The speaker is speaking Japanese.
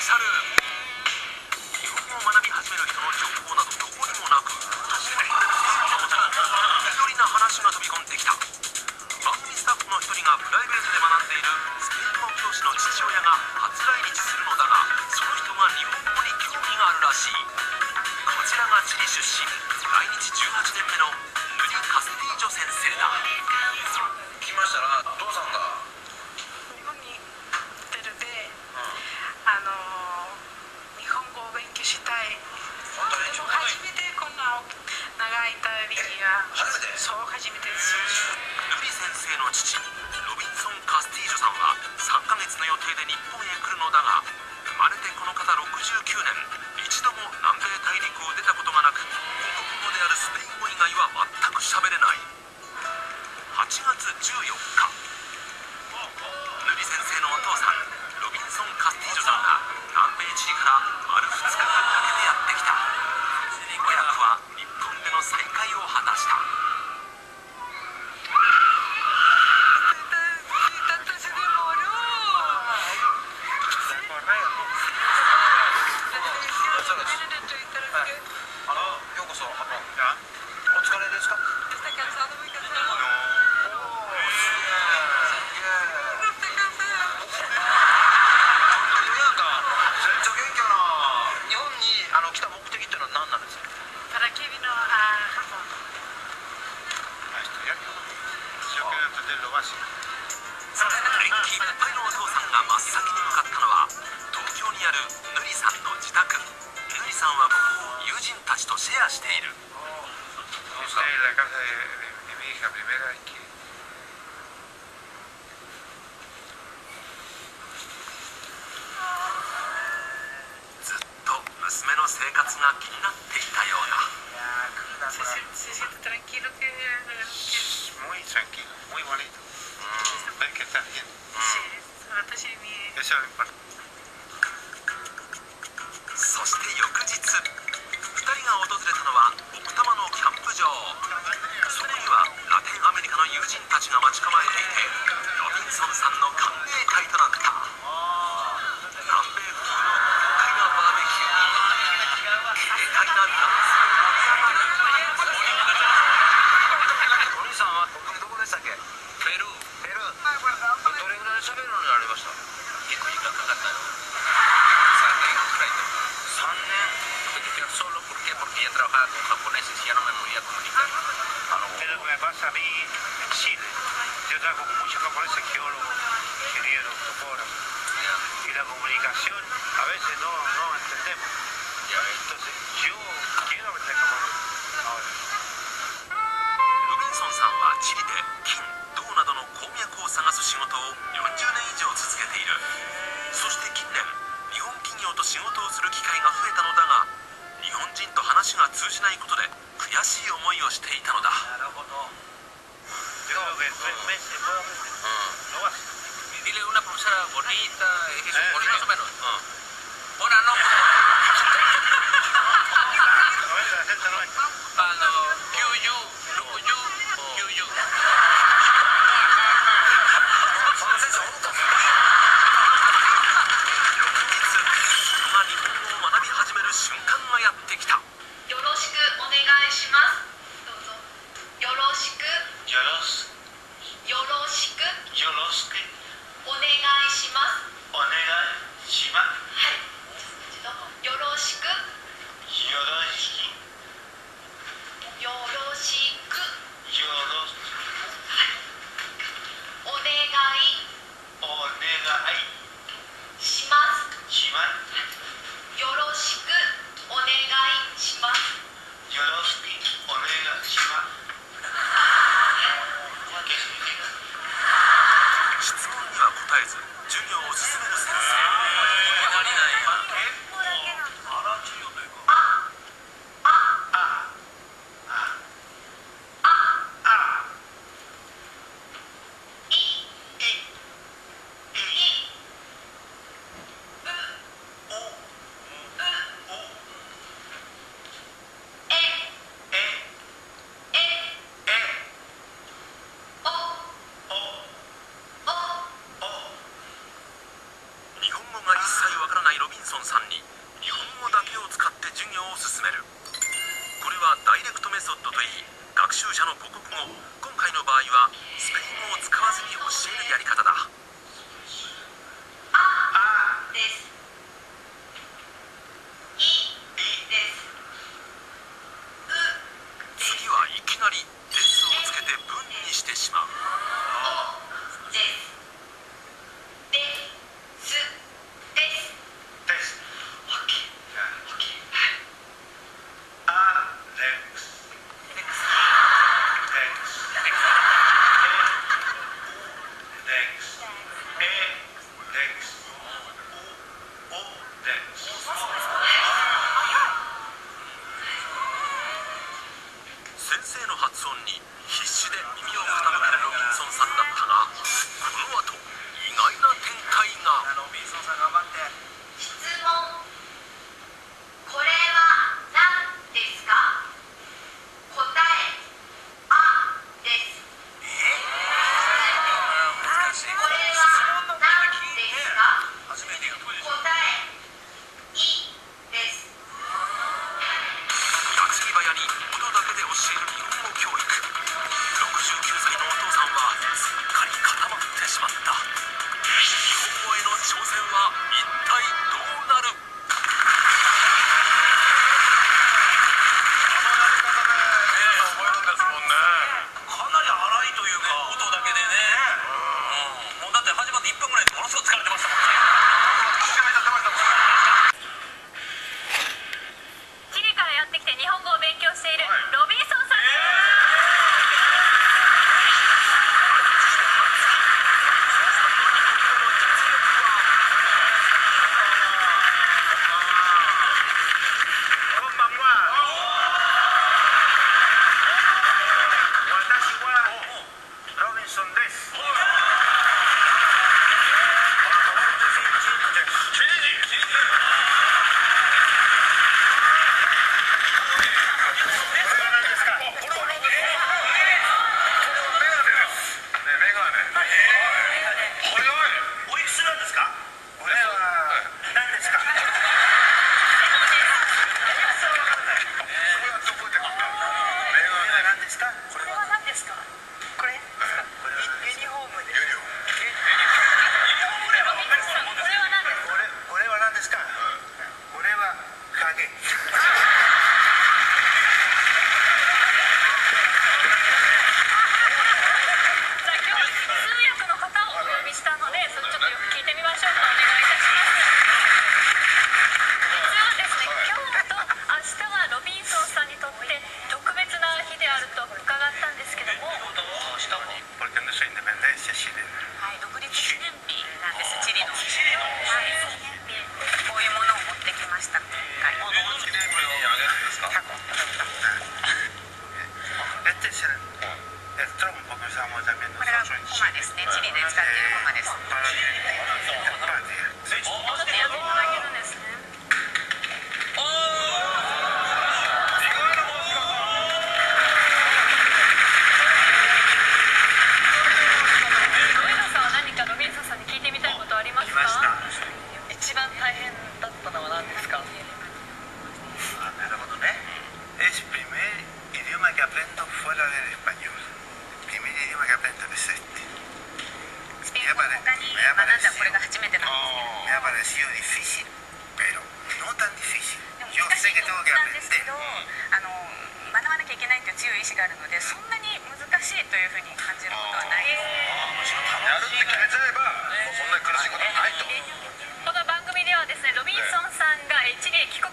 シャル。日本語を学び始める人の情報などどこにもなく、初めていろりな話が飛び込んできた。番組スタッフの一人がプライベートで学んでいるスペイン語教師の父親が初来日するのだが、その人が日本語に興味があるらしい。こちらがチリ出身、来日18年目のヌリ・カスティージョ先生だ。来ましたらお父さんが日本に出るで、日本語を勉強したい。本当にでも初めてこんな長い旅が初めてそう初めてです。ヌリ先生の父ロビンソン・カスティージョさんは3ヶ月の予定で日本へ来るのだが、生まれてこの方69年一度も南米大陸を出たことがなく、母国語であるスペイン語以外は全く喋れない。8月14日、ヌリ先生のお父さんロビンソン・カスティージョさんが南米チリから丸2日間かけてやってきた。親子は日本での再会を果たした。ようこそ。お疲れですか？日本に来た目的っていうのは何なんですか？para qué vino a Japón? A estudiar. 元気いっぱいのお父さんが真っ先に向かったのは東京にあるヌリさんの自宅。ヌリさんはここを友人たちとシェアしている。 Esta es la casa de mi hija, primera vez que... ずっと娘の生活が気になっていたようだ。Se siente tranquilo que Muy tranquilo, muy bonito. Ver que estás bien. sí, 私に Eso es lo importante. そして翌日、2人が訪れたのは奥多摩のキャンプ場。そこにはラテンアメリカの友人たちが待ち構えていて、ロビンソンさんの歓迎会となった。南米風の豪快なバーベキューに軽快なダンスで盛り上がる。お兄さんはどこでしたっけ？ペルー。ペルー。どれぐらい喋るようになりました？結構時間かかったよ。3年くらいで。3年。Solo porque ya trabajaba con japoneses y ya no me podía comunicar. Es lo que me pasa a mí en Chile. Yo trabajo con muchos japoneses, geólogos, ingenieros, topógrafos. Y la comunicación a veces no entendemos. Entonces yo quiero aprender japonés ahora. ロビンソンさんはチリで金、銅などの鉱脈を探す仕事を40年以上続けている。そして近年、日本企業と仕事をする機会が増えたのだが、日本人と話が通じないことで悔しい思いをしていたのだ。なるほど。Yo creo que en 3 meses puedo aprender. Lo básico. Dile una profesora bonita, eso, más o menos. Buenas No noches. es el acento, no es. Kyuyu, Rukuyu, Kyuyu. その先生おったんですか？翌日、が日本語を学び始める瞬間がやってきた。よろしくお願いします。どうぞ。よろしく。よろしく。お願いします。はい。一度よろしく。よろしく。はい。お願いします。よろしくお願いします。質問には答えず授業を進める先生。えりわからないロビンソンさんに日本語だけを使って授業を進める。これはダイレクトメソッドといい、学習者の母国語、今回の場合はスペイン語を使わずに教えるやり方だ。あです。いです。うです。次はいきなりですをつけて文にしてしまう。おです。ですですです。オッケーオッケー。あですです先生の発音に必死で耳を傾けるロビンソンさんだったが、この後意外な展開が。ロビンソンさん頑張って。質問。これは何ですか？答え。あです。難しい。これは何ですか？初めて言うとこでしょ。答え。いです。矢継ぎ早に音だけで教える日本語教育。69歳のお父さんはすっかり固まってしまった。日本語への挑戦は一体どうなる？覚えるんですもんね。かなり荒いというか、音だけでね。もうだって始まって1分ぐらいでものすごく疲れてましたもんね。チリからやってきて日本語を勉強しているロビンソンさんです。こんばんは。私はロビンソンです。おいくつなんですか？これは何ですか？何ですか？これは何ですか？これユニフォームです。これは何ですか？これは影。じゃあ今日は通訳の方をお呼びしたので、それちょっとよく聞いてみましょうか。お願いいたします。実はですね、今日と明日はロビンソンさんにとって特別な日であると伺ったんですけども、Porque no soy independencia chilena. はい、独立記念日なんです、チリの。はい、記念日、こういうものを持ってきました。はい。Este es el trompo que usamos también これは nosotros en コマですね。チリで使っているコマです。para la patria. ちょっとやっていただけるんですね。上野さんは何かロビンソンさんに聞いてみたいことありますか？一番大変だったのは何ですか？なるほどね。Es el primer idioma que aprendo fuera del español. El primer idioma que aprendo es este. スペイン語の他に学んだこれが初めてなんですね。 Me ha parecido difícil, pero no tan difícil. でも Yo 難し sé い que と tengo 思っ que たんですけ aprender. ど、学ばなきゃいけないという強い意志があるので、そんなに難しいというふうに感じることはないです。やるって決めちゃえば、もうそんなに苦しいことはないと。この番組ではですね、ロビンソンさんがチリへ帰国